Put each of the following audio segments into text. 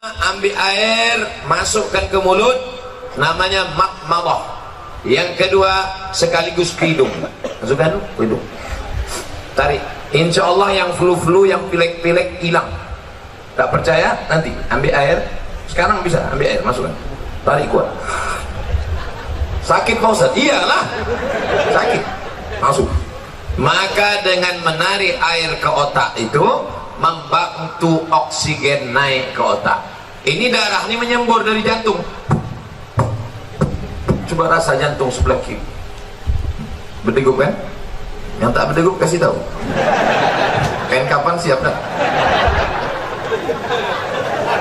Ambil air, masukkan ke mulut, namanya madmadah. Yang kedua, sekaligus ke hidung. Masukkan ke hidung. Tarik. Insya Allah yang flu-flu, yang pilek-pilek hilang. Tak percaya? Nanti ambil air. Sekarang bisa ambil air, masukkan. Tarik kuat. Sakit Pak Ustaz? Iyalah. Sakit. Masuk. Maka dengan menarik air ke otak itu membantu oksigen naik ke otak. Ini darah ini menyembur dari jantung. Coba rasa jantung sebelah kiri. Berdegup kan? Yang tak berdegup kasih tahu. Kain kapan siap dah.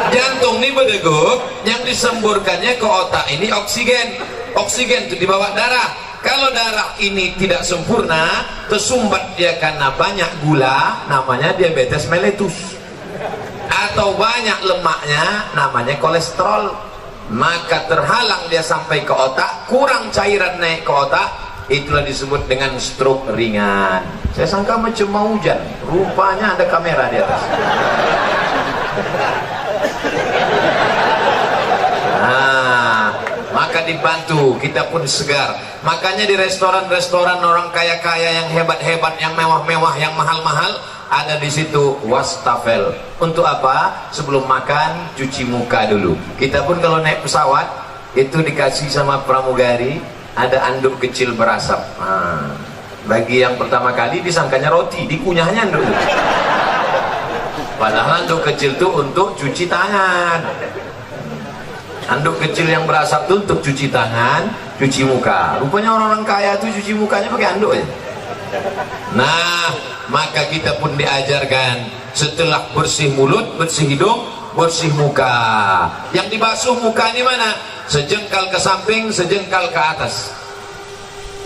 Jantung ini berdegup, yang disemburkannya ke otak ini oksigen. Oksigen itu dibawa darah. Kalau darah ini tidak sempurna, tersumbat dia karena banyak gula, namanya diabetes mellitus. Atau banyak lemaknya, namanya kolesterol. Maka terhalang dia sampai ke otak, kurang cairan naik ke otak, itulah disebut dengan stroke ringan. Saya sangka macam mau hujan, rupanya ada kamera di atas. Maka dibantu, kita pun segar. Makanya di restoran-restoran orang kaya-kaya yang hebat-hebat, yang mewah-mewah, yang mahal-mahal, ada di situ wastafel. Untuk apa? Sebelum makan cuci muka dulu. Kita pun kalau naik pesawat itu dikasih sama pramugari ada anduk kecil berasap. Bagi yang pertama kali disangkanya roti, dikunyahnya anduk. Padahal anduk kecil itu untuk cuci tangan. Anduk kecil yang berasap itu untuk cuci tangan, cuci muka. Rupanya orang-orang kaya itu cuci mukanya pakai anduk aja. Nah, maka kita pun diajarkan setelah bersih mulut, bersih hidung, bersih muka. Yang dibasuh muka ini mana? Sejengkal ke samping, sejengkal ke atas.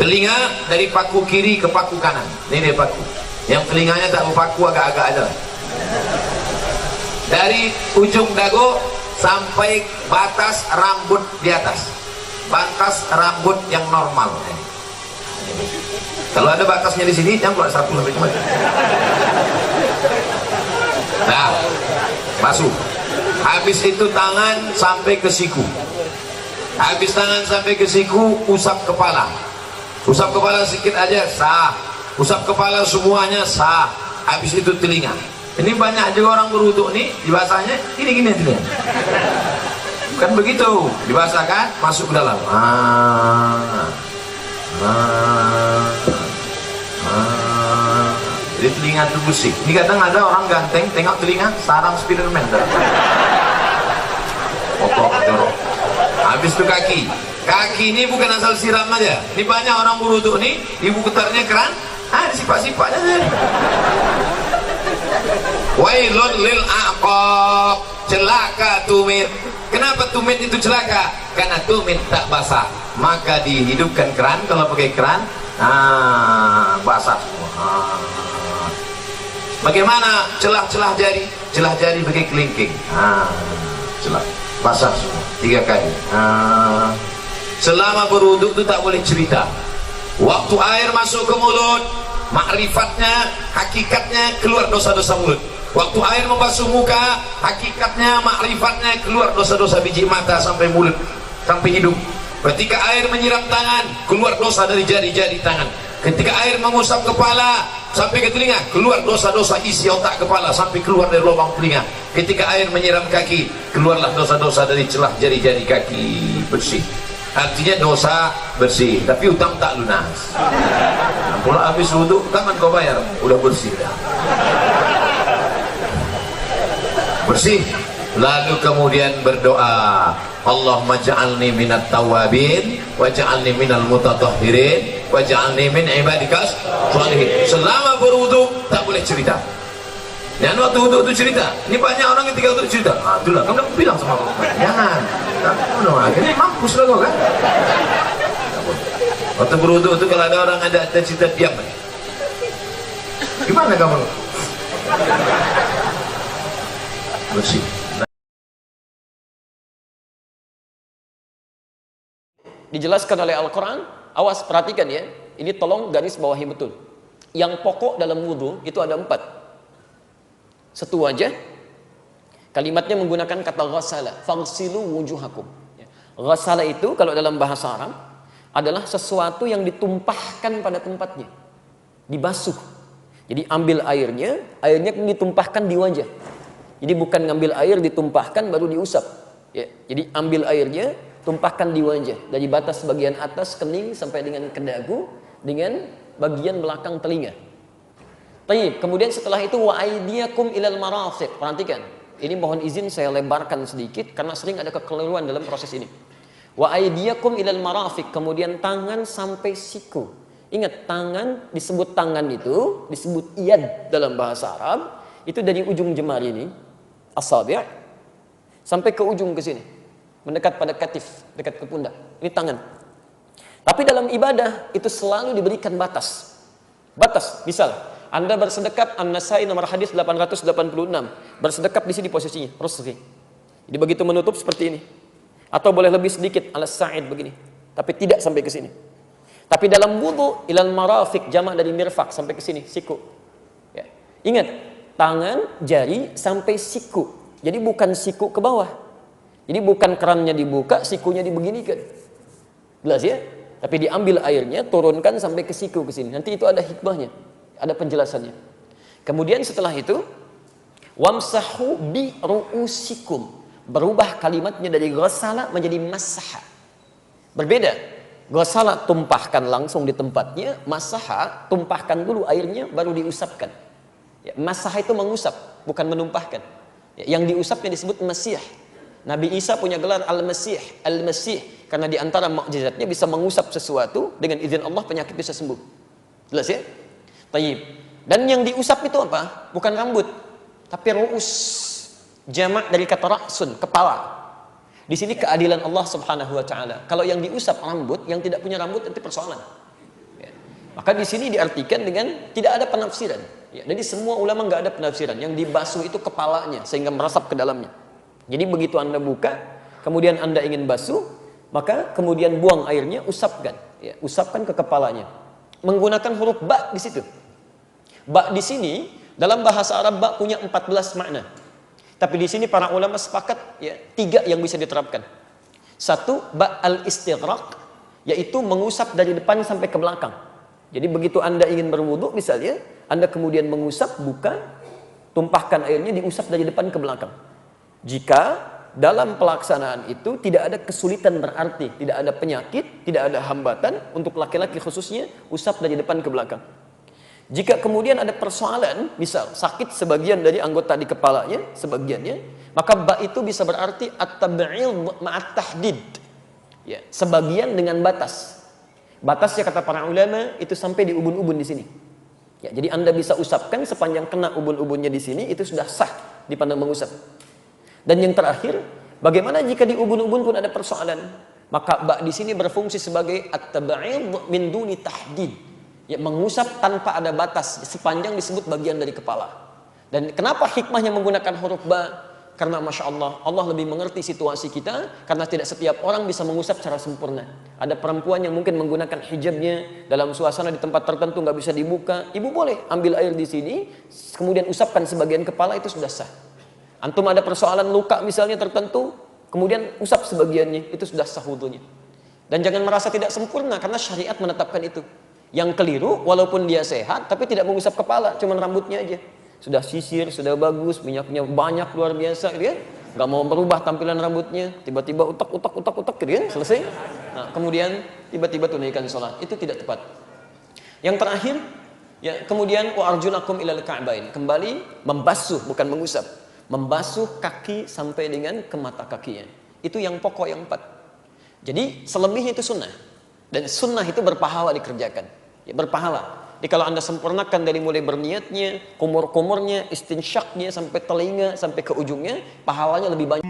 Telinga dari paku kiri ke paku kanan. Ini dia paku. Yang telinganya tak berpaku, agak-agak aja. Dari ujung dagu sampai batas rambut di atas. Batas rambut yang normal. Kalau ada batasnya di sini, jangan keluar sapu sampai kemana. Nah, basuh. Habis itu tangan sampai ke siku. Habis tangan sampai ke siku, usap kepala. Usap kepala sedikit aja, sah. Usap kepala semuanya, sah. Habis itu telinga. Ini banyak juga orang berwuduk nih, dibasahnya gini-gini telinga. Bukan begitu, dibasahkan, masuk ke dalam. Jadi telinga itu bersih. Ini kadang ada orang ganteng tengok telinga sarang Spiderman. Kotor, jorok. Habis itu kaki. Kaki ini bukan asal siram aja. Ini banyak orang berwuduk nih, ibu putarnya keran, disipak-sipaknya aja. Wailun lil aqab, celaka tumit. Kenapa tumit itu celaka? Karena tumit tak basah. Maka dihidupkan keran, kalau pakai keran, basah semua. Bagaimana celah-celah jari? Celah jari pakai kelingking. Celah, basah semua 3 kali. Selama berwuduk itu tak boleh cerita. Waktu air masuk ke mulut, makrifatnya, hakikatnya keluar dosa-dosa mulut. Waktu air membasuh muka, hakikatnya, makrifatnya keluar dosa-dosa biji mata sampai mulut, sampai hidung. Ketika air menyiram tangan, keluar dosa dari jari-jari tangan. Ketika air mengusap kepala sampai ke telinga, keluar dosa-dosa isi otak kepala sampai keluar dari lubang telinga. Ketika air menyiram kaki, keluarlah dosa-dosa dari celah jari-jari kaki, bersih. Artinya dosa bersih, tapi utang tak lunas. Nah, pula habis wudhu, kapan kau bayar? Udah bersih dah. Bersih. Lalu kemudian berdoa, Allahumma ja'alni minat tawabin wa ja'alni minal mutatahhirin wa ja'alni min ibadikas sholihin. Selama berwudu tak boleh cerita. Jangan waktu wudu itu cerita. Ini banyak orang ketika itu cerita. Itulah kamu udah bilang sama aku. Jangan. Akhirnya mampus lah kau kan. Waktu berwudu itu kalau ada orang ada cerita, diam. Gimana kamu? Bersih. Dijelaskan oleh Al-Quran, awas perhatikan ya, ini tolong garis bawahi betul. Yang pokok dalam wudhu itu ada 4. Satu wajah, Kalimatnya menggunakan kata ghasala, faghsilu wujuhakum. Ya. Ghasala itu kalau dalam bahasa Arab adalah sesuatu yang ditumpahkan pada tempatnya, dibasuh. Jadi ambil airnya ditumpahkan di wajah. Jadi bukan ngambil air ditumpahkan baru diusap. Ya. Jadi ambil airnya, tumpahkan di wajah dari batas bagian atas kening sampai dengan ke dagu dengan bagian belakang telinga. Baik, kemudian setelah itu wa aydiyakum ilal marafiq. Perhatikan, ini mohon izin saya lebarkan sedikit karena sering ada kekeliruan dalam proses ini. Wa aydiyakum ilal marafiq, kemudian tangan sampai siku. Ingat, tangan disebut tangan itu disebut yad dalam bahasa Arab, itu dari ujung jemari ini, asabi' sampai ke ujung ke sini, mendekat pada katif, dekat ke pundak. Ini tangan. Tapi dalam ibadah itu selalu diberikan batas. Batas, misal Anda bersedekap, An-Nasai nomor hadis 886, bersedekap di sini posisinya, rusghi. Jadi begitu menutup seperti ini. Atau boleh lebih sedikit, Al-Sa'id begini. Tapi tidak sampai ke sini. Tapi dalam wudu, ilal marafiq, jamak dari mirfaq, sampai ke sini, siku. Ya. Ingat, tangan, jari, sampai siku. Jadi bukan siku ke bawah. Jadi bukan kerannya dibuka, sikunya dibeginikan. Jelas ya? Tapi diambil airnya, turunkan sampai ke siku ke sini. Nanti itu ada hikmahnya, ada penjelasannya. Kemudian setelah itu, wamsahu bi ru'usikum. Berubah kalimatnya dari ghasala menjadi masaha. Berbeda. Ghasala tumpahkan langsung di tempatnya, masaha tumpahkan dulu airnya baru diusapkan. Ya, masaha itu mengusap, bukan menumpahkan. Ya, yang diusapnya disebut masih. Nabi Isa punya gelar Al-Masih, Al-Masih, karena di antara mukjizatnya bisa mengusap sesuatu dengan izin Allah penyakit bisa sembuh. Jelas ya? Tayyib. Dan yang diusap itu apa? Bukan rambut, tapi ru'us. Jamak dari kata ra'sun, kepala. Di sini keadilan Allah Subhanahu wa taala. Kalau yang diusap rambut, yang tidak punya rambut nanti persoalan. Ya. Maka di sini diartikan dengan tidak ada penafsiran. Ya. Jadi semua ulama nggak ada penafsiran. Yang dibasuh itu kepalanya sehingga meresap ke dalamnya. Jadi begitu Anda buka, kemudian Anda ingin basuh, maka kemudian buang airnya, usapkan. Ya, usapkan ke kepalanya. Menggunakan huruf ba di situ. Ba di sini, dalam bahasa Arab ba punya 14 makna. Tapi di sini para ulama sepakat, ya, 3 yang bisa diterapkan. 1, ba al-istighraq, yaitu mengusap dari depan sampai ke belakang. Jadi begitu Anda ingin berwudu, misalnya, Anda kemudian mengusap, buka, tumpahkan airnya, diusap dari depan ke belakang. Jika dalam pelaksanaan itu tidak ada kesulitan berarti, tidak ada penyakit, tidak ada hambatan, untuk laki-laki khususnya, usap dari depan ke belakang. Jika kemudian ada persoalan, misal sakit sebagian dari anggota di kepalanya, sebagiannya, maka ba itu bisa berarti at-tab'id ma'at tahdid. Ya, sebagian dengan batas. Batasnya kata para ulama itu sampai di ubun-ubun di sini. Ya, jadi Anda bisa usapkan sepanjang kena ubun-ubunnya di sini, itu sudah sah dipandang mengusap. Dan yang terakhir, bagaimana jika di ubun-ubun pun ada persoalan? Maka ba di sini berfungsi sebagai at-tab'id min duni tahdid. Ya, mengusap tanpa ada batas, sepanjang disebut bagian dari kepala. Dan kenapa hikmahnya menggunakan huruf ba? Karena Masya Allah, Allah lebih mengerti situasi kita, karena tidak setiap orang bisa mengusap secara sempurna. Ada perempuan yang mungkin menggunakan hijabnya dalam suasana di tempat tertentu nggak bisa dibuka. Ibu boleh ambil air di sini, kemudian usapkan sebagian kepala, itu sudah sah. Antum ada persoalan luka misalnya tertentu, kemudian usap sebagiannya, itu sudah sah wudunya. Dan jangan merasa tidak sempurna, karena syariat menetapkan itu. Yang keliru, walaupun dia sehat, tapi tidak mengusap kepala, cuma rambutnya aja. Sudah sisir, sudah bagus, minyaknya banyak, luar biasa, gitu kan? Gak mau berubah tampilan rambutnya, tiba-tiba utak, gitu kan? Selesai. Nah, kemudian tiba-tiba tunaikan sholat, itu tidak tepat. Yang terakhir, ya, kemudian wa arjulakum ilal ka'bain, kembali membasuh, bukan mengusap, membasuh kaki sampai dengan ke mata kakinya. Itu yang pokok yang 4. Jadi selebihnya itu sunnah, dan sunnah itu berpahala dikerjakan. Ya, berpahala. Jadi kalau Anda sempurnakan dari mulai berniatnya, kumur-kumurnya, istinsyaknya, sampai telinga, sampai ke ujungnya, pahalanya lebih banyak.